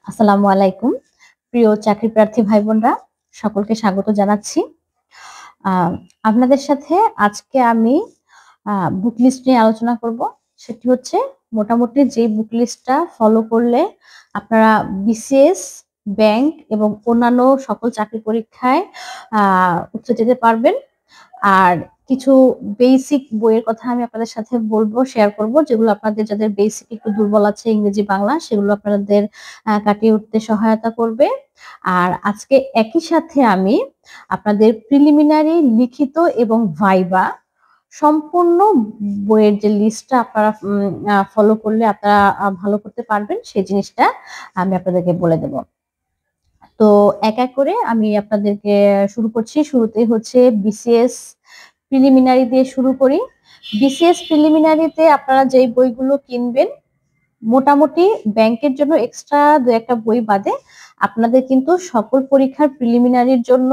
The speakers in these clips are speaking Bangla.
আসসালামু আলাইকুম। প্রিয় চাকরি প্রার্থী ভাই বোনরা, সকলকে স্বাগত জানাচ্ছি। আ আপনাদের সাথে আজকে আমি আ বুক লিস্ট নিয়ে আলোচনা করব। সেটি হচ্ছে মোটামুটি যেই বুক লিস্টটা ফলো করলে আপনারা বিসিএস, ব্যাংক এবং অন্যান্য সকল চাকরি পরীক্ষায় আ উত্তর যেতে পারবেন। আর কিছু বেসিক বইয়ের কথা আমি আপনাদের সাথে বলব, শেয়ার করব, যেগুলো আপনাদের যাদের বেসিক একটু দুর্বল আছে ইংরেজি, বাংলা, সেগুলো আপনাদের কাটিয়ে উঠতে সহায়তা করবে। আর আজকে একই সাথে আমি আপনাদের প্রিলিমিনারি, লিখিত এবং ভাইবা সম্পূর্ণ বইয়ের যে লিস্টটা আপনারা ফলো করলে আপনারা ভালো করতে পারবেন, সেই জিনিসটা আমি আপনাদেরকে বলে দেব। তো এক, এক করে আমি আপনাদেরকে শুরু করছি। শুরুতেই হচ্ছে বিসিএস প্রিলিমিনারি দিয়ে শুরু করি। বিসিএস প্রিলিমিনারিতে আপনারা যেই বইগুলো কিনবেন, মোটামুটি ব্যাংকের জন্য এক্সট্রা ২-১ টা বই বাদে আপনাদের কিন্তু সকল পরীক্ষার প্রিলিমিনারির জন্য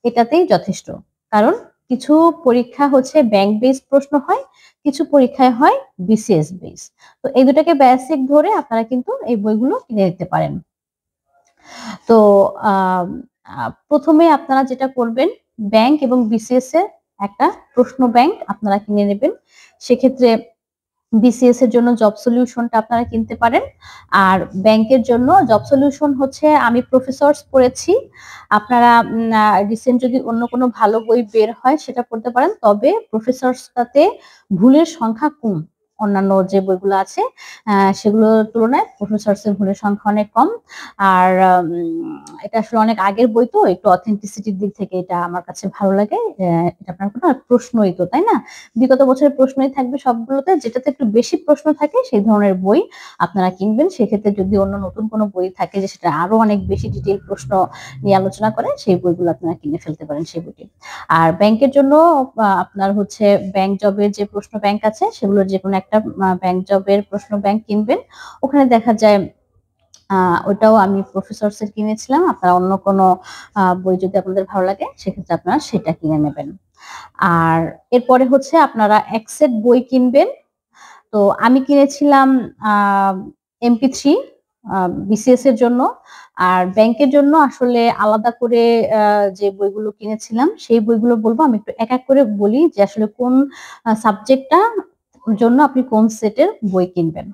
এটাতেই যথেষ্ট। কারণ কিছু পরীক্ষা হচ্ছে ব্যাংক বেস প্রশ্ন হয়, কিছু পরীক্ষায় হয় বিসিএস বেস। তো এই দুটাকে বেসিক ধরে আপনারা কিন্তু এই বইগুলো কিনে নিতে পারেন। তো আম আ ১ম এ আপনারা যেটা করবেন, ব্যাংক এবং বিসিএস এর একটা প্রশ্ন ব্যাংক আপনারা কিনে নেবেন। সেক্ষেত্রে বিসিএস এর জন্য জব সলিউশনটা আপনারা কিনতে পারেন। আর ব্যাংকের জন্য জব সলিউশন হচ্ছে আমি প্রফেসরস পড়েছি। আপনারা রিসেন্ট যদি অন্য কোনো ভালো বই বের হয় সেটা পড়তে পারেন। তবে প্রফেসরসটাতে ভুলের সংখ্যা কম। অন্যান্য যে বইগুলো আছে সেগুলোর তুলনায় প্রফেসরস এর ভুলের সংখ্যা অনেক কম। আর এটা আসলে অনেক আগের বই, তো একটু অথেন্টিসিটির দিক থেকে এটা আমার কাছে ভালো লাগে। এটা আপনার কোনো প্রশ্নই তো, তাই না? বিগত বছরের প্রশ্নই থাকবে সবগুলোতে। যেটাতে একটু বেশি প্রশ্ন থাকে সেই ধরনের বই আপনারা কিনবেন। সেক্ষেত্রে যদি অন্য নতুন কোনো বই থাকে যে সেটা আরো অনেক বেশি ডিটেইল প্রশ্ন নিয়ে আলোচনা করে, সেই বইগুলো আপনারা কিনে ফেলতে পারেন সেই বইটি। আর ব্যাংকের জন্য আপনার হচ্ছে ব্যাংক জবের যে প্রশ্ন ব্যাংক আছে সেগুলোর যেকোনো একটা ব্যাংক জবের প্রশ্ন ব্যাংক কিনবেন। ওখানে দেখা যায় আ ওটাও আমি প্রফেসরস এর কিনেছিলাম। আপনারা অন্য কোনো বই যদি আপনাদের ভালো লাগে সেক্ষেত্রে আপনারা সেটা কিনে নেবেন। আর এরপরে হচ্ছে আপনারা এক সেট বই কিনবেন। তো আমি কিনেছিলাম আ MP3 আ বিসিএস এর জন্য। আর ব্যাংকের জন্য আসলে আলাদা করে আ যে বইগুলো কিনেছিলাম সেই বইগুলো বলব। আমি একটু এক, এক করে বলি যে আসলে কোন সাবজেক্টটা জন্য আপনি কোন সেটের বই কিনবেন।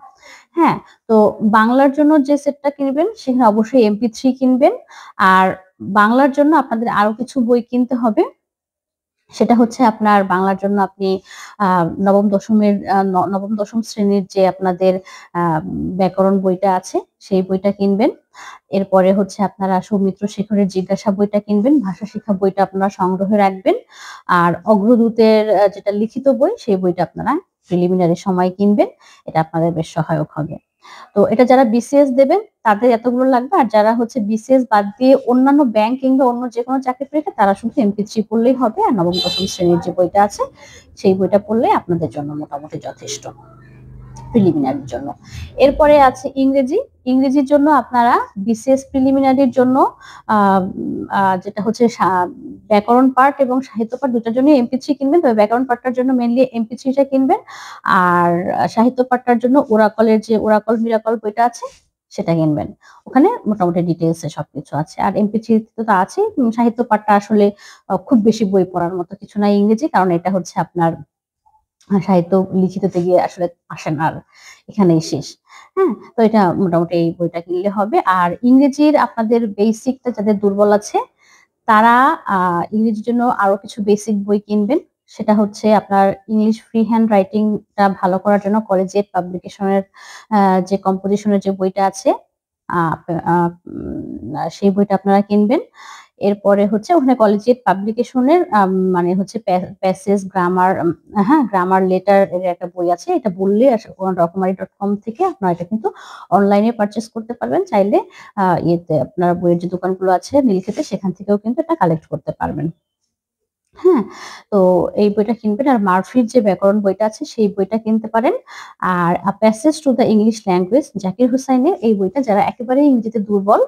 হ্যাঁ? তো বাংলার জন্য যে সেটটা কিনবেন সেখানে অবশ্যই MP3 কিনবেন। আর বাংলার জন্য আপনাদের আরো কিছু বই কিনতে হবে। সেটা হচ্ছে আপনার বাংলার জন্য আপনি আ নবম-দশম শ্রেণীর যে আপনাদের আ ব্যাকরণ বইটা আছে, সেই বইটা কিনবেন। এরপরে হচ্ছে আপনারা সৌমিত্র শেখরের জিজ্ঞাসা বইটা কিনবেন। ভাষা শিক্ষা বইটা আপনারা সংগ্রহে রাখবেন। আর অগ্রদূতের যেটা লিখিত বই, সেই বইটা আপনারা প্রিলিমিনারি সময় কিনবেন। এটা আপনাদের বেশ সহায়ক হবে। তো এটা যারা বিসিএস দেবেন তাদের এতগুলো লাগবে। আর যারা হচ্ছে বিসিএস বাদ দিয়ে অন্যান্য ব্যাংক কিংবা অন্য যেকোনো চাকরি পরীক্ষা, তারা শুধু MP3 পড়লেই হবে। আর নবম-দশম শ্রেণীর যে বইটা আছে সেই বইটা পড়লে আপনাদের জন্য মোটামুটি যথেষ্ট প্রিলিমিনারির জন্য। এরপরে আছে ইংরেজি। ইংরেজির জন্য আপনারা বিসিএস প্রিলিমিনারির জন্য আ আ যেটা হচ্ছে ব্যাকরণ পার্ট এবং সাহিত্য পাঠ, দুটার জন্যই MP3 কিনবেন। তবে ব্যাকরণ পার্টটার জন্য মেইনলি MP3 টা কিনবেন। আর সাহিত্য পাঠটার জন্য ওরাকলের যে ওরাকল মিরাকল বইটা আছে সেটা কিনবেন। ওখানে মোটামুটি ডিটেইলস এ সবকিছু আছে। আর MP3 তে তো আছেই। সাহিত্য পাঠটা আসলে খুব বেশি বই পড়ার মতো কিছু নাই ইংরেজি। কারণ এটা হচ্ছে আপনার সাহিত্য লিখিততে গিয়ে আসলে আসে না আর, এখানেই শেষ। হ্যাঁ? তো এটা মোটামুটি এই বইটা কিনলে হবে। আর ইংরেজির আপনাদের বেসিকটা যাদের দুর্বল আছে তারা আ ইংরেজির জন্য আরো কিছু বেসিক বই কিনবেন। সেটা হচ্ছে আপনার ইংলিশ ফ্রি হ্যান্ড রাইটিং টা ভালো করার জন্য কলেজিয়েট পাবলিকেশনের আ যে কম্পোজিশন এর যে বইটা আছে, আ আ সেই বইটা আপনারা কিনবেন। এরপরে হচ্ছে ওখানে কলেজিয়েট পাবলিকেশনের মানে হচ্ছে প্যাসেজ, গ্রামার, হ্যাঁ, গ্রামার লেটার এর একটা বই আছে। এটা বললেই রকমারি.com থেকে আপনারা এটা কিন্তু অনলাইনে পারচেজ করতে পারবেন। চাইলে ইয়েতে আপনার বইয়ের যে দোকানগুলো আছে নীলক্ষেতে, সেখান থেকেও কিন্তু এটা কালেক্ট করতে পারবেন। হ্যাঁ? তো এই বইটা কিনবেন। আর মার্ফির যে ব্যাকরণ বইটা আছে সেই বইটা কিনতে পারেন। আর 'a passage to the English language' Zakir হুসাইনের এই বইটা, যারা একেবারেই ইংরেজিতে দুর্বল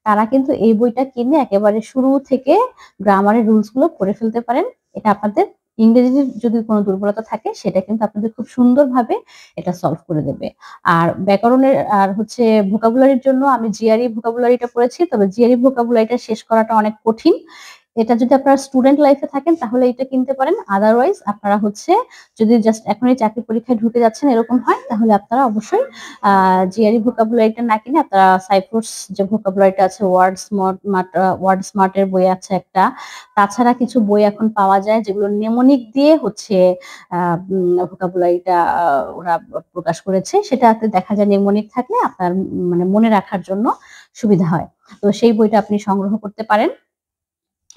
তারা কিন্তু এই বইটা কিনে একেবারে শুরু থেকে গ্রামারের রুলস গুলো পড়ে ফেলতে পারেন। এটা আপনাদের ইংরেজির যদি কোনো দুর্বলতা থাকে সেটা কিন্তু আপনাদের খুব সুন্দরভাবে এটা সলভ করে দেবে। আর ব্যাকরণের আর হচ্ছে ভোকাবুলারির জন্য আমি জিআরই ভোকাবুলারিটা পড়েছি। তবে জিআরই ভোকাবুলারিটা শেষ করাটা অনেক কঠিন। এটা যদি আপনারা স্টুডেন্ট লাইফে থাকেন তাহলে এটা কিনতে পারেন। আদারওয়াইজ আপনারা হচ্ছে যদি জাস্ট এখনই চাকরি পরীক্ষায় ঢুকে যাচ্ছেন এরকম হয় তাহলে আপনারা অবশ্যই জিআরই ভোকাবুলারিটা না কিনে আপনারা সাইফোর্স যে ভোকাবুলারিটা আছে ওয়ার্ড স্মার্ট এর বই আছে একটা। তাছাড়া কিছু বই এখন পাওয়া যায় যেগুলো নেমোনিক দিয়ে হচ্ছে ভোকাবুলারিটা ওরা প্রকাশ করেছে। সেটাতে দেখা যায় নেমোনিক থাকলে আপনার মানে মনে রাখার জন্য সুবিধা হয়। তো সেই বইটা আপনি সংগ্রহ করতে পারেন।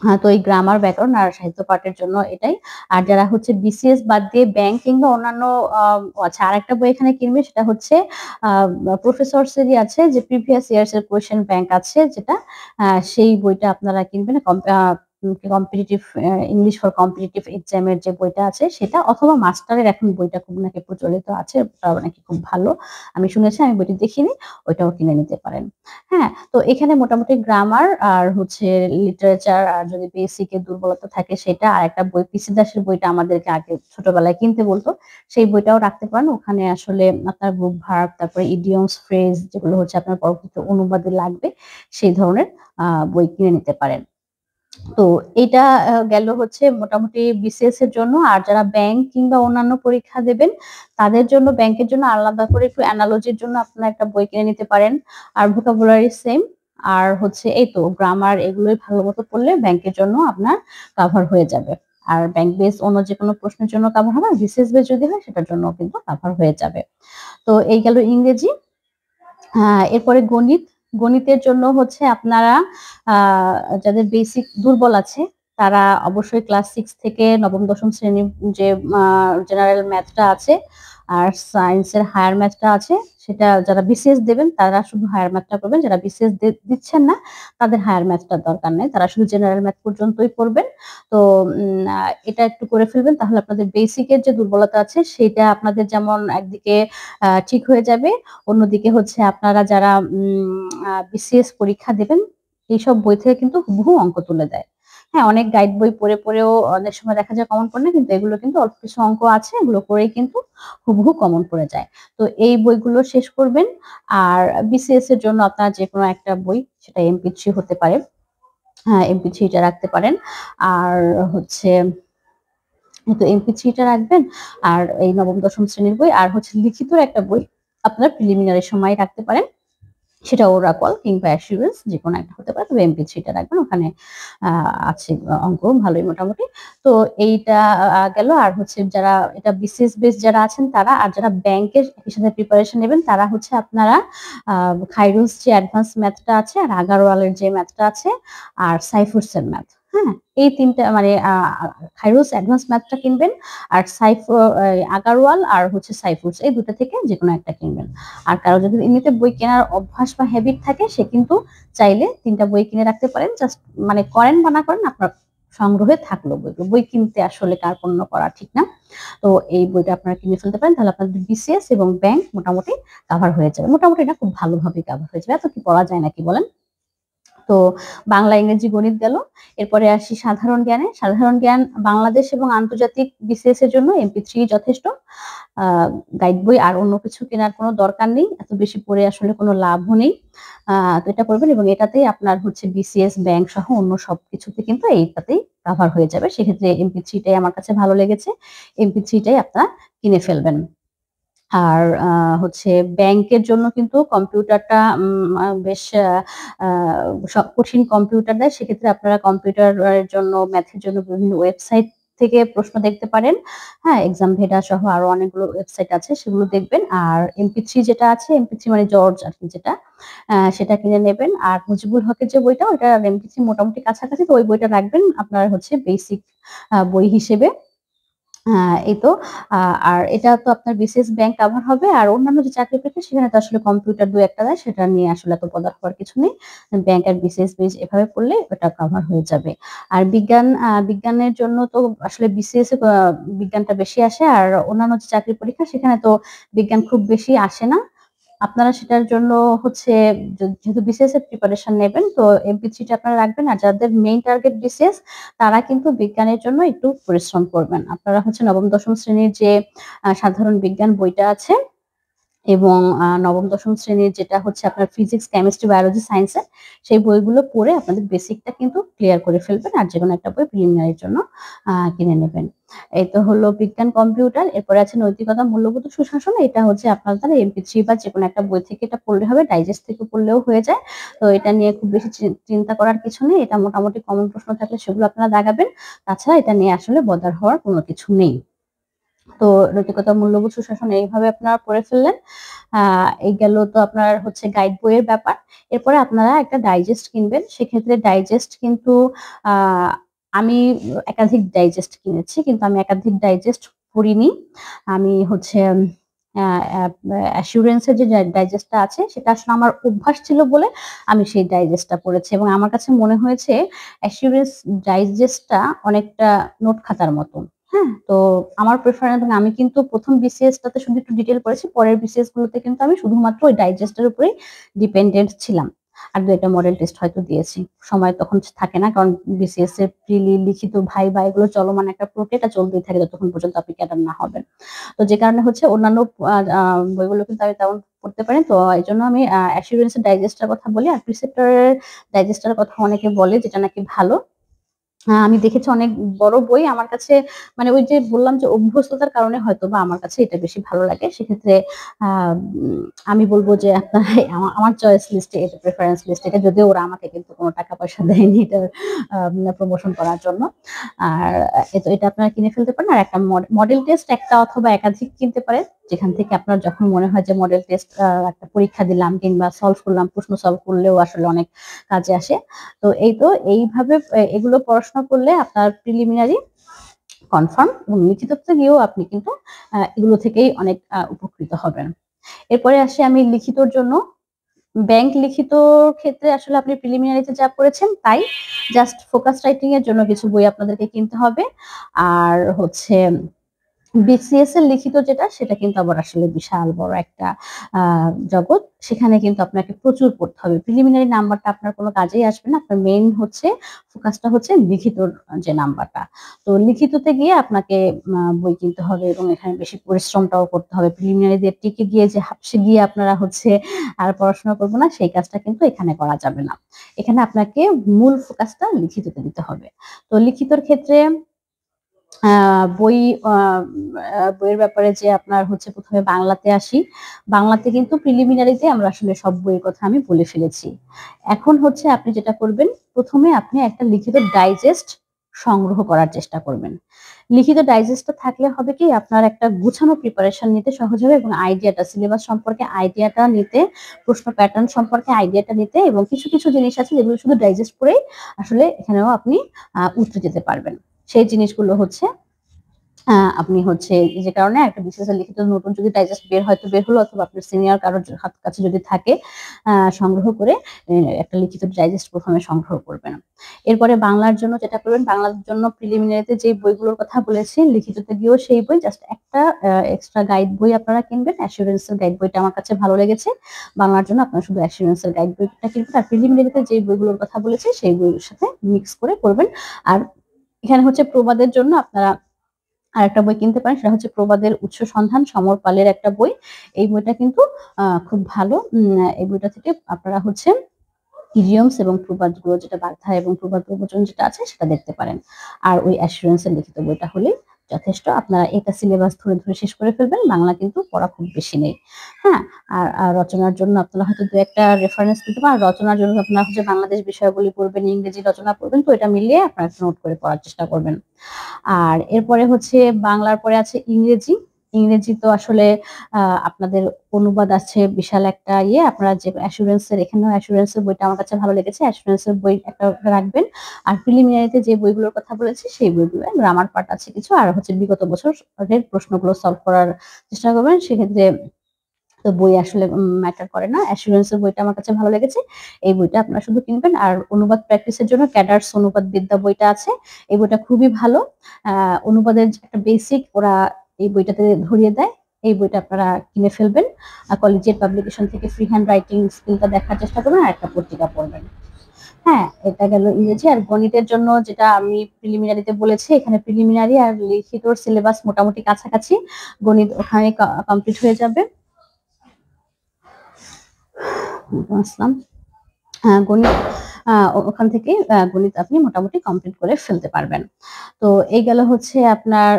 হ্যাঁ, তো এই গ্রামার, ব্যাকরণ আর সাহিত্য পাঠের জন্য এটাই। আর যারা হচ্ছে বিসিএস বাদ দিয়ে ব্যাংক কিংবা অন্যান্য আচ্ছা আরেকটা বই এখানে কিনবে সেটা হচ্ছে আ প্রফেসরস এরই আছে যে প্রিভিয়াস ইয়ার্স এর কোয়েশ্চেন ব্যাংক আছে যেটা সেই বইটা আপনারা কিনবেন competitive English for competitive exam এর যে বইটা আছে সেটা অথবা মাস্টারের এখন বইটা খুব নাকি প্রচলিত আছে। ওটাও নাকি খুব ভালো। আমি শুনেছি, আমি বইটি দেখিনি। ওইটাও কিনে নিতে পারেন। হ্যাঁ? তো এখানে মোটামুটি গ্রামার আর হচ্ছে লিটারেচার আর যদি বেসিক এর দুর্বলতা থাকে সেটা আর একটা বই পিসি দাসের বইটা আমাদেরকে আগে ছোটবেলায় কিনতে বলতো। সেই বইটাও রাখতে পারেন। ওখানে আসলে আপনার গ্রুপ ভার্ব তারপরে ইডিয়মস ফ্রেজ যেগুলো হচ্ছে আপনার পরবর্তীতে অনুবাদে লাগবে সেই ধরনের বই কিনে নিতে পারেন। তো এটা গেল হচ্ছে মোটামুটি বিসিএস এর জন্য। আর যারা ব্যাংক কিংবা অন্যান্য পরীক্ষা দেবেন তাদের জন্য ব্যাংকের জন্য আলাদা করে একটু অ্যানালজির জন্য আপনারা একটা বই কিনে নিতে পারেন। আর ভোকাবুলারি সেম। আর হচ্ছে এই তো গ্রামার এগুলোই ভালো মতো পড়লে ব্যাংকের জন্য আপনার কাভার হয়ে যাবে। আর ব্যাংক বেস অন্য যে কোনো প্রশ্নের জন্য কাভার হবে, আর বিসিএস বেস যদি হয় সেটার জন্য কিন্তু কাভার হয়ে যাবে। তো এই গেল ইংরেজি। এরপরে গণিত। গণিতের জন্য হচ্ছে আপনারা যাদের বেসিক দুর্বল আছে তারা অবশ্যই ক্লাস 6 থেকে নবম দশম শ্রেণীর যে জেনারেল ম্যাথটা আছে আর সায়েন্সের হায়ার ম্যাথটা আছে সেটা যারা বিসিএস দেবেন তারা শুধু হায়ার ম্যাথটা করবেন। যারা বিসিএস দিচ্ছেন না তাদের হায়ার ম্যাথটার দরকার নেই। তারা শুধু জেনারেল ম্যাথ পর্যন্তই পড়বেন। তো এটা একটু করে ফেলবেন তাহলে আপনাদের বেসিকের যে দুর্বলতা আছে সেটা আপনাদের যেমন একদিকে ঠিক হয়ে যাবে, অন্যদিকে হচ্ছে আপনারা যারা বিসিএস পরীক্ষা দেবেন এইসব বই থেকে কিন্তু হুবহু অঙ্ক তুলে দেয়। হ্যাঁ, অনেক গাইড বই পড়েও অনেক সময় দেখা যায় কমন পড়ে না, কিন্তু এগুলো কিন্তু অল্প কিছু অঙ্ক আছে এগুলো করেই কিন্তু হুবহু কমন পড়ে যায়। তো এই বইগুলো শেষ করবেন। আর বিসিএস এর জন্য আপনার যেকোনো একটা বই সেটা এমপি3 হতে পারে। হ্যাঁ, এমপি3টা রাখতে পারেন। আর হচ্ছে তো এমপি3টা রাখবেন। আর এই নবম দশম শ্রেণীর বই আর হচ্ছে লিখিত একটা বই আপনার প্রিলিমিনারি সময় রাখতে পারেন। সেটা ওরাকল কিংবা অ্যাসুরেন্স যেকোনো একটা হতে পারে। তবে এমপি3টা রাখবেন। ওখানে আছে অঙ্ক ভালোই মোটামুটি। তো এইটা গেল। আর হচ্ছে যারা এটা বিসিএস বেস যারা আছেন তারা, আর যারা ব্যাংকের একই সাথে প্রিপারেশন নেবেন তারা হচ্ছে আপনারা খাইরুস যে অ্যাডভান্স ম্যাথটা আছে আর আগারওয়ালের যে ম্যাথটা আছে আর সাইফুরসের ম্যাথ। হ্যাঁ? এই ৩ টা মানে খাইরুস অ্যাডভান্স ম্যাথটা কিনবেন আর আগারওয়াল আর হচ্ছে সাইফুরস এই ২টা থেকে যেকোনো একটা কিনবেন। আর কারো যদি এমনিতে বই কেনার অভ্যাস বা হ্যাবিট থাকে সে কিন্তু চাইলে ৩ টা বই কিনে রাখতে পারেন। জাস্ট মানে করেন বা না করেন আপনার সংগ্রহে থাকলো বইগুলো। বই কিনতে আসলে কার্পণ্য করা ঠিক না। তো এই বইটা আপনারা কিনে ফেলতে পারেন। তাহলে আপনাদের বিসিএস এবং ব্যাংক মোটামুটি কাভার হয়ে যাবে। মোটামুটি না খুব ভালোভাবেই কাভার হয়ে যাবে। এত কি পড়া যায় নাকি বলেন? তো বাংলা, ইংরেজি, গণিত গেল। এরপরে আসি সাধারণ জ্ঞানে। সাধারণ জ্ঞান বাংলাদেশ এবং আন্তর্জাতিক বিসিএস এর জন্য এমপি3 যথেষ্ট। গাইড বই আর অন্য কিছু কেনার কোনো দরকার নেই। এত বেশি পড়ে আসলে কোনো লাভও নেই। তো এটা করবেন এবং এটাতেই আপনার হচ্ছে বিসিএস, ব্যাংক সহ অন্য সবকিছুতে কিন্তু এইটাতেই কাভার হয়ে যাবে। সেক্ষেত্রে এমপি3টাই আমার কাছে ভালো লেগেছে। এমপি3টাই আপনারা কিনে ফেলবেন। আর হচ্ছে ব্যাংকের জন্য কিন্তু কম্পিউটারটা বেশ আ কঠিন কম্পিউটার দেয়। সেক্ষেত্রে আপনারা কম্পিউটারের জন্য, ম্যাথের জন্য বিভিন্ন ওয়েবসাইট থেকে প্রশ্ন দেখতে পারেন। হ্যাঁ? এক্সামভেডা সহ আরো অনেকগুলো ওয়েবসাইট আছে সেগুলো দেখবেন। আর এমপি3 যেটা আছে, এমপি3 মানে জর্জ আরকি যেটা, সেটা কিনে নেবেন। আর মুজিবুল হকের যে বইটা ওইটা আর এমপি3 মোটামুটি কাছাকাছি। তো ওই বইটা রাখবেন আপনার হচ্ছে বেসিক বই হিসেবে। এই তো। আ আর এটা তো আপনার বিসিএস ব্যাংক কাভার হবে। আর অন্যান্য যে চাকরি পরীক্ষা সেখানে তো আসলে কম্পিউটার ২-১ টা দেয়। সেটা নিয়ে আসলে এত বদার হওয়ার কিছু নেই। ব্যাংক আর বিসিএস বেস এভাবে পড়লে ওটা কাভার হয়ে যাবে। আর বিজ্ঞানের জন্য তো আসলে বিসিএস এ বিজ্ঞানটা বেশি আসে। আর অন্যান্য যে চাকরি পরীক্ষা সেখানে তো বিজ্ঞান খুব বেশি আসে না। আপনারা সেটার জন্য হচ্ছে যেহেতু বিসিএস এর প্রিপারেশন নেবেন, তো এমপি3 টা আপনারা রাখবেন। আর যাদের মেইন টার্গেট বিসিএস, তারা কিন্তু বিজ্ঞানের জন্য একটু পরিশ্রম করবেন। আপনারা হচ্ছে নবম-দশম শ্রেণীর যে সাধারণ বিজ্ঞান বইটা আছে এবং নবম-দশম শ্রেণীর যেটা হচ্ছে আপনার ফিজিক্স, কেমিস্ট্রি, বায়োলজি, সায়েন্সের সেই বইগুলো পড়ে আপনাদের বেসিকটা কিন্তু ক্লিয়ার করে ফেলবেন। আর যেকোনো একটা বই প্রিলিমিনারির জন্য কিনে নেবেন। এই তো হলো বিজ্ঞান, কম্পিউটার। এরপরে আছে নৈতিকতা, মূল্যবোধ ও সুশাসন। এটা হচ্ছে আপনাদের এমপি3 বা যেকোনো একটা বই থেকে এটা পড়লে হবে, ডাইজেস্ট থেকে পড়লেও হয়ে যায়। তো এটা নিয়ে খুব বেশি চিন্তা করার কিছু নেই। এটা মোটামুটি কমন প্রশ্ন থাকলে সেগুলো আপনারা দাগাবেন। তাছাড়া এটা নিয়ে আসলে বদার হওয়ার কোনো কিছু নেই। তো নৈতিকতা, মূল্যবোধ, সুশাসন এইভাবে আপনারা পড়ে ফেললেন। এই গেল তো আপনার হচ্ছে গাইড বইয়ের ব্যাপার। এরপরে আপনারা একটা ডাইজেস্ট কিনবেন। সেক্ষেত্রে ডাইজেস্ট কিন্তু আ আমি একাধিক ডাইজেস্ট কিনেছি। কিন্তু আমি একাধিক ডাইজেস্ট পড়িনি। আমি হচ্ছে আ অ্যা অ্যাসুরেন্স এর যে ডাইজেস্টটা আছে সেটা আসলে আমার অভ্যাস ছিল বলে আমি সেই ডাইজেস্টটা পড়েছি এবং আমার কাছে মনে হয়েছে অ্যাসুরেন্স ডাইজেস্টটা অনেকটা নোট খাতার মতো। হ্যাঁ? তো আমার প্রেফারেন্স এবং আমি কিন্তু ১ম বিসিএস টাতে শুধু একটু ডিটেইল পড়েছি। পরের বিসিএস গুলোতে কিন্তু আমি শুধুমাত্র ওই ডাইজেস্ট এর উপরেই ডিপেন্ডেন্ট ছিলাম। আর ২ ১ টা মডেল টেস্ট হয়তো দিয়েছি। সময় তখন থাকে না। কারণ বিসিএস এর প্রিলি, লিখিত, ভাইবা এগুলো চলমান একটা প্রক্রিয়া, এটা চলতেই থাকে যতক্ষণ পর্যন্ত আপনি ক্যাডার না হবেন। তো যে কারণে হচ্ছে অন্যান্য আ আ বইগুলো কিন্তু আমি তেমন পড়তে পারিনি। তো এজন্য আমি অ্যাসুরেন্স এর ডাইজেস্ট এর কথা বলি। আর প্রিসেপ্টর এর ডাইজেস্ট এর কথা অনেকে বলে যেটা নাকি ভালো। আমি দেখেছি অনেক বড় বই আমার কাছে, মানে ওই যে বললাম যে অভ্যস্ততার কারণে হয়তোবা আমার কাছে এটা বেশি ভালো লাগে। সেক্ষেত্রে আ উম আমি বলব যে আপনারা আমার চয়েস লিস্টে এটা প্রেফারেন্স লিস্ট এটা, যদিও ওরা আমাকে কিন্তু কোন টাকা পয়সা দেয়নি এটার প্রমোশন করার জন্য। আর এটা আপনারা কিনে ফেলতে পারেন। আর একটা মডেল টেস্ট একটা অথবা একাধিক কিনতে পারেন। যেখান থেকে আপনার যখন মনে হয় যে মডেল টেস্ট একটা পরীক্ষা দিলাম কিংবা সলভ করলাম, প্রশ্ন সলভ করলেও আসলে অনেক কাজে আসে। তো এই তো এইভাবে এগুলো পড়াশোনা করলে আপনার প্রিলিমিনারি কনফার্ম এবং লিখিততে গিয়েও আপনি কিন্তু এগুলো থেকেই অনেক উপকৃত হবেন। এরপরে আসি আমি লিখিতর জন্য। ব্যাংক লিখিতর ক্ষেত্রে আসলে আপনি প্রিলিমিনারিতে যা পড়েছেন তাই। জাস্ট ফোকাস রাইটিং এর জন্য কিছু বই আপনাদেরকে কিনতে হবে। আর হচ্ছে বিসিএস এর লিখিত যেটা সেটা কিন্তু আবার আসলে বিশাল বড় একটা আ জগৎ। সেখানে কিন্তু আপনাকে প্রচুর পড়তে হবে। প্রিলিমিনারি নাম্বারটা আপনার কোন কাজেই আসবে না। আপনার মেইন হচ্ছে ফোকাসটা হচ্ছে লিখিতর যে নাম্বারটা। তো লিখিততে গিয়ে আপনাকে বই কিনতে হবে এবং এখানে বেশি পরিশ্রমটাও করতে হবে। প্রিলিমিনারি দিয়ে টিকে গিয়ে যে হাঁপসে গিয়ে আপনারা হচ্ছে আর পড়াশোনা করব না, সেই কাজটা কিন্তু এখানে করা যাবে না। এখানে আপনাকে মূল ফোকাসটা লিখিততে দিতে হবে। তো লিখিতর ক্ষেত্রে আ বই আ বইয়ের ব্যাপারে যে আপনার হচ্ছে ১ম এ বাংলাতে আসি। বাংলাতে কিন্তু প্রিলিমিনারিতে আমরা আসলে সব বইয়ের কথা আমি বলে ফেলেছি। এখন হচ্ছে আপনি যেটা করবেন, ১ম এ আপনি একটা লিখিত ডাইজেস্ট সংগ্রহ করার চেষ্টা করবেন। লিখিত ডাইজেস্টটা থাকলে হবে কি আপনার একটা গুছানো প্রিপারেশন নিতে সহজ হবে এবং আইডিয়াটা, সিলেবাস সম্পর্কে আইডিয়াটা নিতে, প্রশ্ন প্যাটার্ন সম্পর্কে আইডিয়াটা নিতে এবং কিছু জিনিস আছে যেগুলো শুধু ডাইজেস্ট পড়েই আসলে এখানেও আপনি উতরে যেতে পারবেন। সেই জিনিসগুলো হচ্ছে আপনি হচ্ছে যে কারণে একটা বিসিএস এর লিখিত নতুন যদি ডাইজেস্ট বের হলো অথবা আপনার সিনিয়র কারোর কাছে যদি থাকে সংগ্রহ করে একটা লিখিত ডাইজেস্ট ১ম এ সংগ্রহ করবেন। এরপরে বাংলার জন্য যেটা করবেন, বাংলার জন্য প্রিলিমিনারিতে যে বইগুলোর কথা বলেছি, লিখিততে গিয়েও সেই বই, জাস্ট একটা এক্সট্রা গাইড বই আপনারা কিনবেন। অ্যাসুরেন্স এর গাইড বইটা আমার কাছে ভালো লেগেছে। বাংলার জন্য আপনারা শুধু অ্যাসুরেন্স এর গাইড বইটা কিনবেন। আর প্রিলিমিনারিতে যে বইগুলোর কথা বলেছি সেই বইগুলোর সাথে মিক্স করে পড়বেন। আর এখানে হচ্ছে প্রবাদের জন্য আপনারা আরেকটা বই কিনতে পারেন। সেটা হচ্ছে 'প্রবাদের উৎস সন্ধান', সমর পালের একটা বই। এই বইটা কিন্তু খুব ভালো। এই বইটা থেকে আপনারা হচ্ছে ইডিয়মস এবং প্রবাদগুলো, যেটা বাগধারা এবং প্রবাদ প্রবচন যেটা আছে সেটা দেখতে পারেন। আর ওই অ্যাসুরেন্স এর লিখিত বইটা হলেই যথেষ্ট। আপনারা এটা সিলেবাস ধরে শেষ করে ফেলবেন। বাংলা কিন্তু পড়া খুব বেশি নেই। হ্যাঁ? আর রচনার জন্য আপনারা হয়তো ২ ১ টা রেফারেন্স দিতে পারেন। রচনার জন্য আপনারা হচ্ছে বাংলাদেশ বিষয়াবলী পড়বেন, ইংরেজি রচনা পড়বেন। তো এটা মিলিয়ে আপনারা একটা নোট করে পড়ার চেষ্টা করবেন। আর এরপরে হচ্ছে বাংলার পরে আছে ইংরেজি। ইংরেজি তো আসলে আ আপনাদের অনুবাদ আছে বিশাল একটা ইয়ে। আপনারা যে অ্যাসুরেন্স এর, এখানেও অ্যাসুরেন্স এর বইটা আমার কাছে ভালো লেগেছে। অ্যাসুরেন্স এর বই একটা রাখবেন। আর প্রিলিমিনারিতে যে বইগুলোর কথা বলেছি সেই বইগুলো, গ্রামার পার্ট আছে কিছু। আর হচ্ছে বিগত বছরের প্রশ্নগুলো সলভ করার চেষ্টা করবেন। সেক্ষেত্রে তো বই আসলে ম্যাটার করে না। অ্যাসুরেন্স এর বইটা আমার কাছে ভালো লেগেছে। এই বইটা আপনারা শুধু কিনবেন। আর অনুবাদ প্র্যাকটিসের জন্য ক্যাডার্স অনুবাদ বিদ্যা বইটা আছে। এই বইটা খুবই ভালো। আ অনুবাদের যে একটা বেসিক ওরা এই বইটাতে ধরিয়ে দেয়। এই বইটা আপনারা কিনে ফেলবেন। কলেজিয়েট পাবলিকেশন থেকে ফ্রি হ্যান্ড রাইটিং স্কিলটা দেখার চেষ্টা করবেন আর একটা পত্রিকা পড়বেন। হ্যাঁ, এটা গেল ইংরেজি। আর গণিতের জন্য যেটা আমি প্রিলিমিনারিতে বলেছি, এখানে প্রিলিমিনারি আর লিখিতর সিলেবাস মোটামুটি কাছাকাছি। গণিত ওখানে কমপ্লিট হয়ে যাবে। আসলাম। গণিত ওখান থেকে গণিত আপনি মোটামুটি কমপ্লিট করে ফেলতে পারবেন। তো এই গেল হচ্ছে আপনার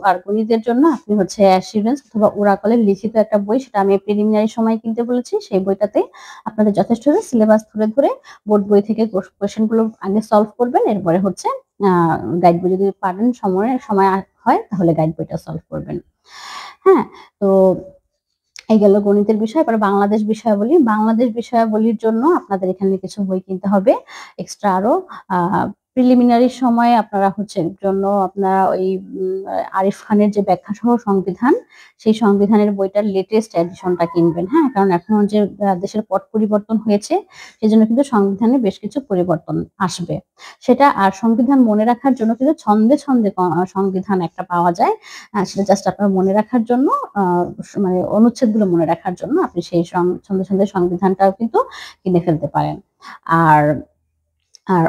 আর গণিতের জন্য আপনি হচ্ছে অ্যাসিউরেন্স অথবা ওরাকলের লিখিত একটা বই, সেটা আমি প্রিলিমিনারি সময় কিনতে বলেছি। সেই বইটাতে আপনাদের যথেষ্ট সিলেবাস ধরে ধরে বোর্ড বই থেকে কোয়েশ্চেনগুলো আগে সলভ করবেন। এরপরে হচ্ছে গাইড বই যদি পারেন সময় হয় তাহলে গাইড বইটা সলভ করবেন। হ্যাঁ, তো এই গেল গণিতের বিষয়। এবার বাংলাদেশ বিষয়াবলী। বাংলাদেশ বিষয়াবলীর জন্য আপনাদের এখানে কিছু বই কিনতে হবে এক্সট্রা আরো। প্রিলিমিনারির সময় আপনারা হচ্ছে জন্য আপনারা ওই আরিফ খানের যে ব্যাখ্যাসহ সংবিধান, সেই সংবিধানের বইটার লেটেস্ট এডিশনটা কিনবেন। হ্যাঁ, কারণ এখন যে দেশের পট পরিবর্তন হয়েছে, সেজন্য কিন্তু সংবিধানে বেশ কিছু পরিবর্তন আসবে। সেটা আর সংবিধান মনে রাখার জন্য কিন্তু ছন্দে ছন্দে সংবিধান একটা পাওয়া যায়। সেটা জাস্ট আপনার মনে রাখার জন্য, মানে অনুচ্ছেদগুলো মনে রাখার জন্য আপনি সেই ছন্দে ছন্দে সংবিধানটাও কিন্তু কিনে ফেলতে পারেন। আর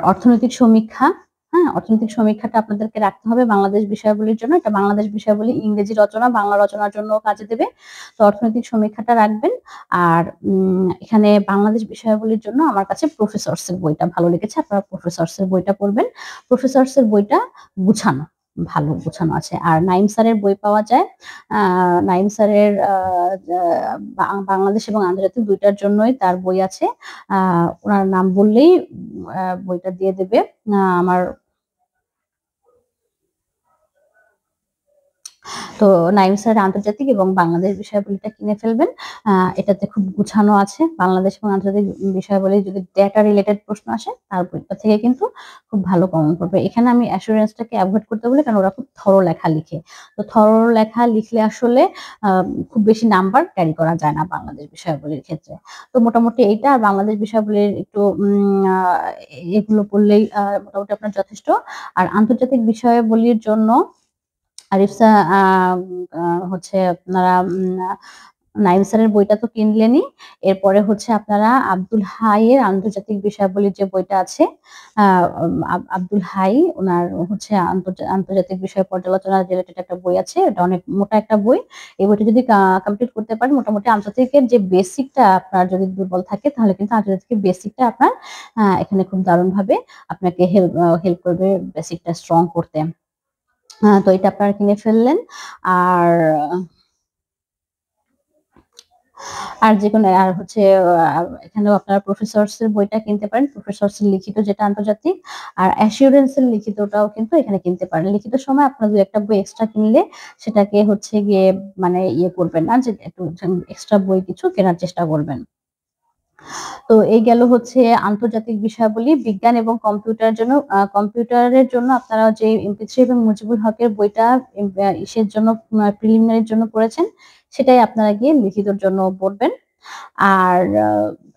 অর্থনৈতিক সমীক্ষা, হ্যাঁ, অর্থনৈতিক সমীক্ষাটা আপনাদেরকে রাখতে হবে বাংলাদেশ বিষয়াবলীর জন্য। এটা বাংলাদেশ বিষয়াবলী ইংরেজি রচনা, বাংলা রচনার জন্য কাজে দেবে। তো অর্থনৈতিক সমীক্ষাটা রাখবেন। আর এখানে বাংলাদেশ বিষয়াবলীর জন্য আমার কাছে প্রফেসরসের বইটা ভালো লেগেছে। আপনারা প্রফেসরসের বইটা পড়বেন। প্রফেসরসের বইটা গুছানো, ভালো গুছানো আছে। আর নাইম স্যারের বই পাওয়া যায়। নাইম স্যারের বাংলাদেশ এবং আন্তর্জাতিক দুইটার জন্যই তার বই আছে। ওনার নাম বললেই বইটা দিয়ে দেবে। আমার তো নাইম স্যারের আন্তর্জাতিক এবং বাংলাদেশ বিষয়াবলীটা কিনে ফেলবেন। এটাতে খুব গুছানো আছে। বাংলাদেশ এবং আন্তর্জাতিক বিষয়াবলী যদি ডেটা রিলেটেড প্রশ্ন আসে, তার বইটা থেকে কিন্তু খুব ভালো কমন পড়বে। এখানে আমি অ্যাসুরেন্সটাকে অ্যাভয়েড করতে বলি, কারণ ওরা খুব থরো লেখা লিখে। তো থরো লেখা লিখলে আসলে খুব বেশি নাম্বার ক্যারি করা যায় না বাংলাদেশ বিষয়াবলীর ক্ষেত্রে। তো মোটামুটি এইটা আর বাংলাদেশ বিষয়াবলীর একটু এগুলো পড়লেই মোটামুটি আপনার যথেষ্ট। আর আন্তর্জাতিক বিষয়াবলীর জন্য আরিফসা হচ্ছে আপনারা নাইম স্যারের বইটা তো কিনলেনই। এরপরে হচ্ছে আপনারা আব্দুল হাইয়ের আন্তর্জাতিক বিষয়াবলীর যে বইটা আছে, আব্দুল হাই ওনার হচ্ছে আন্তর্জাতিক বিষয় পর্যালোচনা রিলেটেড একটা বই আছে। এটা অনেক মোটা একটা বই। এই বইটা যদি কমপ্লিট করতে পারেন, মোটামুটি আন্তর্জাতিকের যে বেসিকটা আপনার যদি দুর্বল থাকে, তাহলে কিন্তু আন্তর্জাতিকের বেসিকটা আপনার এখানে খুব দারুণভাবে আপনাকে হেল্প করবে বেসিকটা স্ট্রং করতে। তো এটা আপনারা কিনে ফেললেন। আর যেকোনো আর হচ্ছে এখানেও আপনারা প্রফেসরস এর বইটা কিনতে পারেন। প্রফেসরস এর লিখিত যেটা আন্তর্জাতিক, আর অ্যাসিউরেন্স এর লিখিতটাও কিন্তু এখানে কিনতে পারেন। লিখিত সময় আপনারা ২-১টা বই এক্সট্রা কিনলে সেটাকে হচ্ছে গিয়ে মানে করবেন না যে একটু এক্সট্রা বই কিছু কেনার চেষ্টা করবেন। তো এই গেল হচ্ছে আন্তর্জাতিক বিষয়াবলী। বিজ্ঞান এবং কম্পিউটারের জন্য আপনারা যে MP3 এবং মুজিবুল হকের বইটা ইসের জন্য প্রিলিমিনারির জন্য পড়েছেন, সেটাই আপনারা গিয়ে লিখিতর জন্য পড়বেন। আর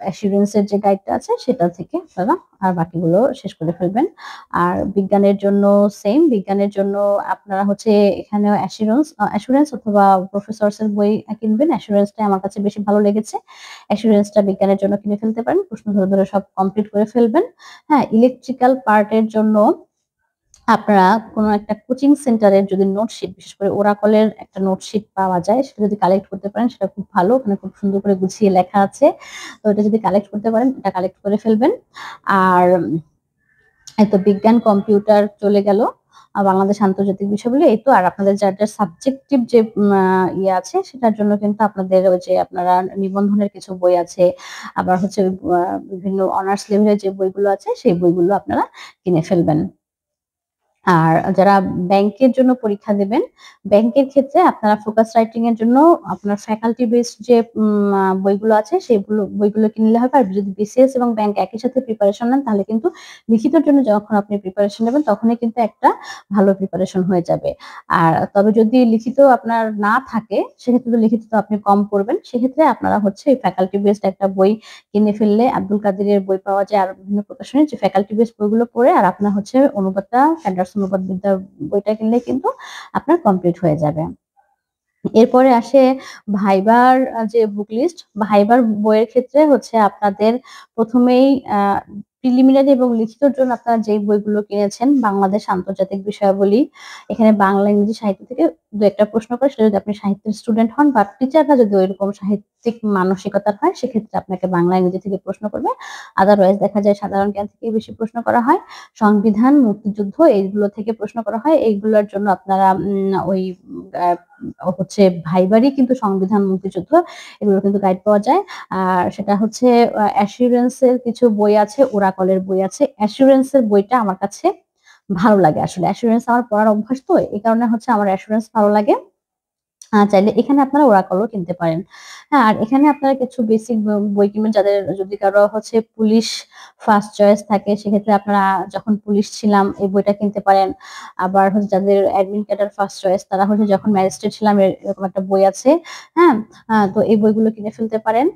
অ্যাসুরেন্স এর যে গাইডটা আছে সেটা থেকে আপনারা আর বাকিগুলো শেষ করে ফেলবেন। আর বিজ্ঞানের জন্য সেম, বিজ্ঞানের জন্য আপনারা হচ্ছে এখানেও অ্যাসুরেন্স অথবা প্রফেসরস এর বই কিনবেন। অ্যাসুরেন্সটাই আমার কাছে বেশি ভালো লেগেছে। অ্যাসুরেন্সটা বিজ্ঞানের জন্য কিনে ফেলতে পারেন। প্রশ্ন ধরে ধরে সব কমপ্লিট করে ফেলবেন। হ্যাঁ, ইলেকট্রিক্যাল পার্টের জন্য আপনারা কোনো একটা কোচিং সেন্টারের যদি নোটশিট, বিশেষ করে ওরাকলের একটা নোটশিট পাওয়া যায়, সেটা যদি কালেক্ট করতে পারেন সেটা খুব ভালো। ওখানে খুব সুন্দর করে গুছিয়ে লেখা আছে। তো এটা যদি কালেক্ট করতে পারেন, এটা কালেক্ট করে ফেলবেন। আর এই তো বিজ্ঞান, কম্পিউটার চলে গেল। বাংলাদেশ আন্তর্জাতিক বিষয়গুলো এই তো। আর আপনাদের যার সাবজেক্টিভ যে ইয়ে আছে, সেটার জন্য কিন্তু আপনাদের ওই যে আপনারা নিবন্ধনের কিছু বই আছে, আবার হচ্ছে বিভিন্ন অনার্স লেভেলের যে বইগুলো আছে, সেই বইগুলো আপনারা কিনে ফেলবেন। আর যারা ব্যাংকের জন্য পরীক্ষা দেবেন, ব্যাংকের ক্ষেত্রে আপনারা ফোকাস রাইটিং এর জন্য আপনার ফ্যাকাল্টি বেসড যে বইগুলো আছে, সেগুলো বইগুলো কিনলে হবে। আর যদি BCS এবং ব্যাংক একই সাথে প্রিপারেশন নেন, তাহলে কিন্তু লিখিতর জন্য যখন আপনি প্রিপারেশন নেবেন, তখনই কিন্তু একটা ভালো প্রিপারেশন হয়ে যাবে। আর তবে যদি লিখিত আপনার না থাকে, সেক্ষেত্রে তো লিখিত তো আপনি কম পড়বেন। সেক্ষেত্রে আপনারা হচ্ছে এই ফ্যাকাল্টি বেসড একটা বই কিনে ফেললে, আব্দুল কাদেরের বই পাওয়া যায়, আর বিভিন্ন প্রকাশনের যে ফ্যাকাল্টি বেসড বইগুলো পড়ে, আর আপনার হচ্ছে অনুবাদটা, ফেডার্স অনুবাদ বিদ্যার বইটা কিনলে কিন্তু আপনার কমপ্লিট হয়ে যাবে। এরপরে আসে ভাইবার যে বুক লিস্ট, ভাইবার বইয়ের ক্ষেত্রে হচ্ছে আপনাদের ১ম এই প্রিলিমিনারি এবং লিখিতর জন্য আপনারা যেই বইগুলো কিনেছেন, বাংলাদেশ আন্তর্জাতিক বিষয়াবলী, এখানে বাংলা, ইংরেজি সাহিত্য থেকে ২-১ টা প্রশ্ন করে, সেটা যদি আপনি সাহিত্যের স্টুডেন্ট হন বা টিচাররা যদি ওইরকম সাহিত্যিক মানসিকতার হয়, সেক্ষেত্রে আপনাকে বাংলা, ইংরেজি থেকে প্রশ্ন করবে। আদারওয়াইজ দেখা যায় সাধারণ জ্ঞান থেকেই বেশি প্রশ্ন করা হয়। সংবিধান, মুক্তিযুদ্ধ এইগুলো থেকে প্রশ্ন করা হয়। এইগুলোর জন্য আপনারা ওই আ হচ্ছে ভাইবারই কিন্তু সংবিধান, মুক্তিযুদ্ধ এগুলো কিন্তু গাইড পাওয়া যায়। আর সেটা হচ্ছে অ্যাসুরেন্স এর কিছু বই আছে, ওরাকলের বই আছে। অ্যাসুরেন্স এর বইটা আমার কাছে ভালো লাগে আসলে। অ্যাসুরেন্স আমার পড়ার অভ্যাস তো, এই কারণে হচ্ছে আমার অ্যাসুরেন্স ভালো লাগে। চাইলে এখানে আপনারা ওরাকলও কিনতে পারেন। হ্যাঁ, আর এখানে আপনারা কিছু বেসিক বই কিনবেন, যাদের যদি কারো হচ্ছে পুলিশ ফার্স্ট চয়েস থাকে, সেক্ষেত্রে আপনারা যখন পুলিশ ছিলাম এই বইটা কিনতে পারেন। আবার হচ্ছে যাদের অ্যাডমিন ক্যাডার ফার্স্ট চয়েস, তারা হচ্ছে যখন ম্যাজিস্ট্রেট ছিলাম এরকম একটা বই আছে। হ্যাঁ? তো এই বইগুলো কিনে ফেলতে পারেন।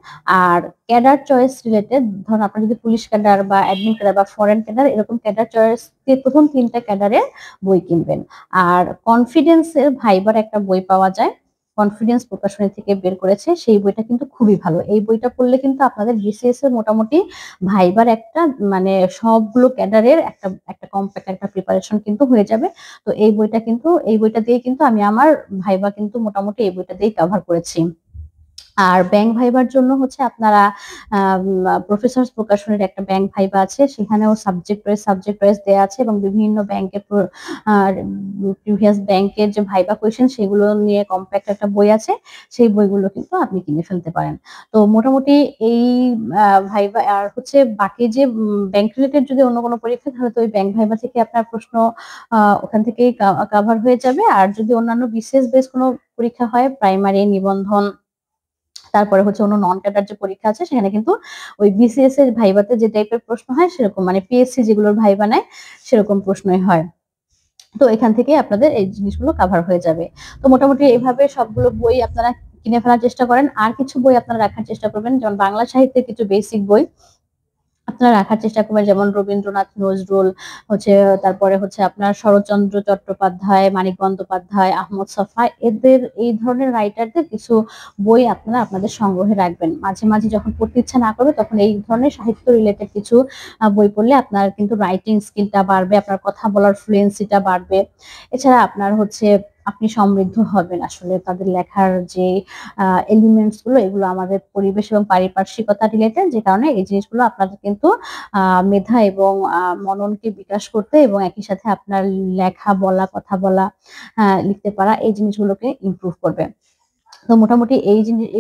আর ক্যাডার চয়েস রিলেটেড, ধরুন আপনার যদি পুলিশ ক্যাডার বা অ্যাডমিন ক্যাডার বা ফরেন ক্যাডার, এরকম ক্যাডার চয়েস ১ম ৩ টা ক্যাডারের বই কিনবেন। আর কনফিডেন্স এর ভাইবার একটা বই পাওয়া যায়। কনফিডেন্স প্রকাশনী থেকে বের করেছে। সেই বইটা কিন্তু খুবই ভালো। এই বইটা পড়লে কিন্তু আপনাদের বিসিএস এর মোটামুটি ভাইবার একটা মানে সবগুলো ক্যাডারের একটা কম্প্যাক্ট একটা প্রিপারেশন কিন্তু হয়ে যাবে। তো এই বইটা দিয়ে কিন্তু আমি আমার ভাইবা কিন্তু মোটামুটি এই বইটা দিয়েই কভার করেছি। আর ব্যাংক ভাইবার জন্য হচ্ছে আপনারা আম প্রফেসরস প্রকাশনের একটা ব্যাংক ভাইবা আছে। সেখানেও সাবজেক্ট ওয়াইজ দেয়া আছে এবং বিভিন্ন ব্যাংকের আর প্রিভিয়াস ব্যাংকের যে ভাইবা কোয়েশ্চেন সেগুলো নিয়ে কম্প্যাক্ট একটা বই আছে। সেই বইগুলো কিন্তু আপনি কিনে ফেলতে পারেন। তো মোটামুটি এই ভাইবা আর হচ্ছে বাকি যে ব্যাংক রিলেটেড যদি অন্য কোনো পরীক্ষা, তাহলে তো ওই ব্যাংক ভাইবা থেকে আপনার প্রশ্ন ওখান থেকেই কাভার হয়ে যাবে। আর যদি অন্যান্য বিসিএস বেস কোনো পরীক্ষা হয়, প্রাইমারি, নিবন্ধন, তারপরে হচ্ছে অন্য নন ক্যাডার যে পরীক্ষা আছে, সেখানে কিন্তু ওই বিসিএস এর ভাইভাতে যে টাইপের প্রশ্ন হয় সেরকম, মানে পিএসসি যেগুলোর ভাইভা নেয় সেরকম প্রশ্নই হয়। তো এখান থেকেই আপনাদের এই জিনিসগুলো কাভার হয়ে যাবে। তো মোটামুটি এভাবে সবগুলো বই আপনারা কিনে ফেলার চেষ্টা করেন। আর কিছু বই আপনারা রাখার চেষ্টা করবেন, যেমন বাংলা সাহিত্যের কিছু বেসিক বই আপনারা রাখার চেষ্টা করবেন, যেমন রবীন্দ্রনাথ, নজরুল, হচ্ছে তারপরে হচ্ছে আপনার শরৎচন্দ্র চট্টোপাধ্যায়, মানিক বন্দ্যোপাধ্যায়, আহমদ ছফা, এদের এই ধরনের রাইটারদের কিছু বই আপনারা আপনাদের সংগ্রহে রাখবেন। মাঝে, মাঝে যখন পড়তে ইচ্ছা না করবে, তখন এই ধরনের সাহিত্য রিলেটেড কিছু বই পড়লে আপনার কিন্তু রাইটিং স্কিলটা বাড়বে, আপনার কথা বলার ফ্লুয়েন্সিটা বাড়বে। এছাড়া আপনার হচ্ছে আপনি সমৃদ্ধ হবেন আসলে তাদের লেখার যে এলিমেন্টস গুলো, এগুলো আমাদের পরিবেশ এবং পারিপার্শ্বিকতা রিলেটেড, যে কারণে এই জিনিসগুলো আপনাদের কিন্তু মেধা এবং মননকে বিকাশ করতে এবং একই সাথে আপনার লেখা বলা, কথা বলা, লিখতে পারা, এই জিনিসগুলোকে ইমপ্রুভ করবে। তো মোটামুটি এই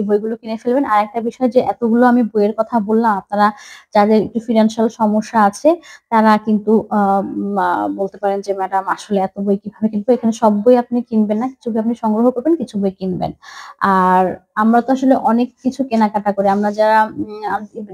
বইগুলো কিনে ফেলবেন। আরেকটা বিষয়, যে এতগুলো আমি বইয়ের কথা বললাম, আপনারা যাদের একটু ফিন্যান্সিয়াল সমস্যা আছে, তারা কিন্তু বলতে পারেন যে ম্যাডাম আসলে এত বই কিভাবে কিনবো? এখানে সব বই আপনি কিনবেন না। কিছু বই আপনি সংগ্রহ করবেন, কিছু বই কিনবেন। আর আমরা তো আসলে অনেক কিছু কেনাকাটা করি। আমরা যারা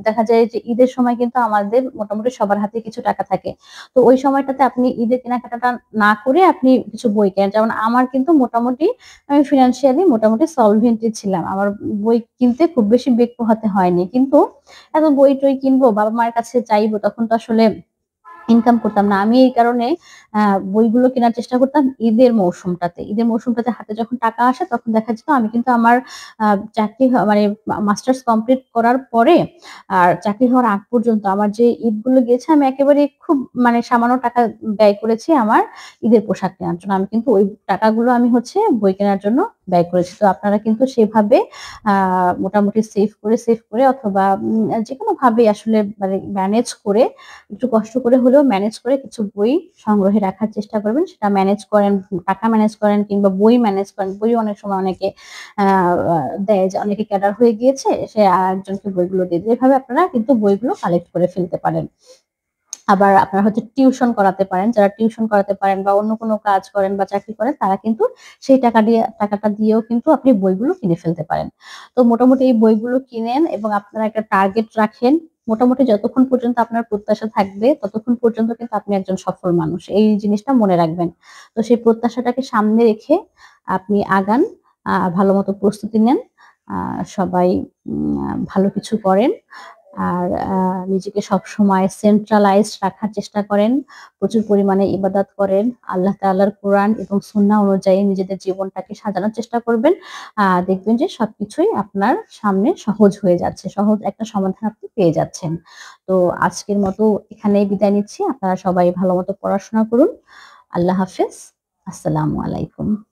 দেখা যায় যে ঈদের সময় কিন্তু আমাদের মোটামুটি সবার হাতে কিছু টাকা থাকে। তো ওই সময়টাতে আপনি ঈদের কেনাকাটাটা না করে আপনি কিছু বই কেনেন। যেমন আমার কিন্তু মোটামুটি আমি ফিন্যান্সিয়ালি মোটামুটি সলভেন্টই ছিলাম। আমার বই কিনতে খুব বেশি বেগ পোহাতে হয়নি। কিন্তু এত বই-টই কিনবো, বাবা-মায়ের কাছে চাইবো, তখন তো আসলে ইনকাম করতাম না। আমি এই কারণে আ বইগুলো কেনার চেষ্টা করতাম ঈদের মৌসুমটাতে। ঈদের মৌসুমটাতে হাতে যখন টাকা আসে, তখন দেখা যেত আমি কিন্তু আমার আ চাকরি মানে মাস্টার্স কমপ্লিট করার পরে আর চাকরি হওয়ার আগ পর্যন্ত আমার যে ঈদগুলো গিয়েছে, আমি একেবারে খুব মানে সামান্য টাকা ব্যয় করেছি আমার ঈদের পোশাক কেনার জন্য। আমি কিন্তু ওই টাকাগুলো আমি হচ্ছে বই কেনার জন্য ব্যয় করেছি। তো আপনারা কিন্তু সেভাবে আ মোটামুটি সেভ করে অথবা যেকোনোভাবেই আসলে মানে ম্যানেজ করে, একটু কষ্ট করে হলেও ম্যানেজ করে কিছু বই সংগ্রহে রাখার চেষ্টা করবেন। সেটা ম্যানেজ করেন, টাকা ম্যানেজ করেন কিংবা বই ম্যানেজ করেন। বইও অনেক সময় অনেকে আ আ দেয়, যে অনেকে ক্যাডার হয়ে গিয়েছে, সে আরেকজনকে বইগুলো দিয়ে দেয়। এভাবে আপনারা কিন্তু বইগুলো কালেক্ট করে ফেলতে পারেন। আবার আপনারা হচ্ছে টিউশন করাতে পারেন। যারা টিউশন করাতে পারেন বা অন্য কোনো কাজ করেন বা চাকরি করেন, তারা কিন্তু সেই টাকাটা দিয়েও কিন্তু আপনি বইগুলো কিনে ফেলতে পারেন। তো মোটামুটি এই বইগুলো কিনেন এবং আপনারা একটা টার্গেট রাখেন। মোটামুটি যতক্ষণ পর্যন্ত আপনার প্রত্যাশা থাকবে, ততক্ষণ পর্যন্ত কিন্তু আপনি একজন সফল মানুষ। এই জিনিসটা মনে রাখবেন। তো সেই প্রত্যাশাটাকে সামনে রেখে আপনি আগান, ভালোমতো প্রস্তুতি নেন। আ সবাই ভালো কিছু করেন। আর নিজেকে সবসময় সেন্ট্রালাইজড রাখার চেষ্টা করেন। প্রচুর পরিমাণে ইবাদত করেন। আল্লাহ তাআলার কোরআন এবং সুন্নাহ অনুযায়ী নিজেদের জীবনটাকে সাজানোর চেষ্টা করবেন। দেখবেন যে সবকিছুই আপনার সামনে সহজ হয়ে যাচ্ছে। সহজ একটা সমাধান আপনি পেয়ে যাচ্ছেন। তো আজকের মতো এখানেই বিদায় নিচ্ছি। আপনারা সবাই ভালোমতো পড়াশোনা করুন। আল্লাহ হাফেজ। আসসালামু আলাইকুম।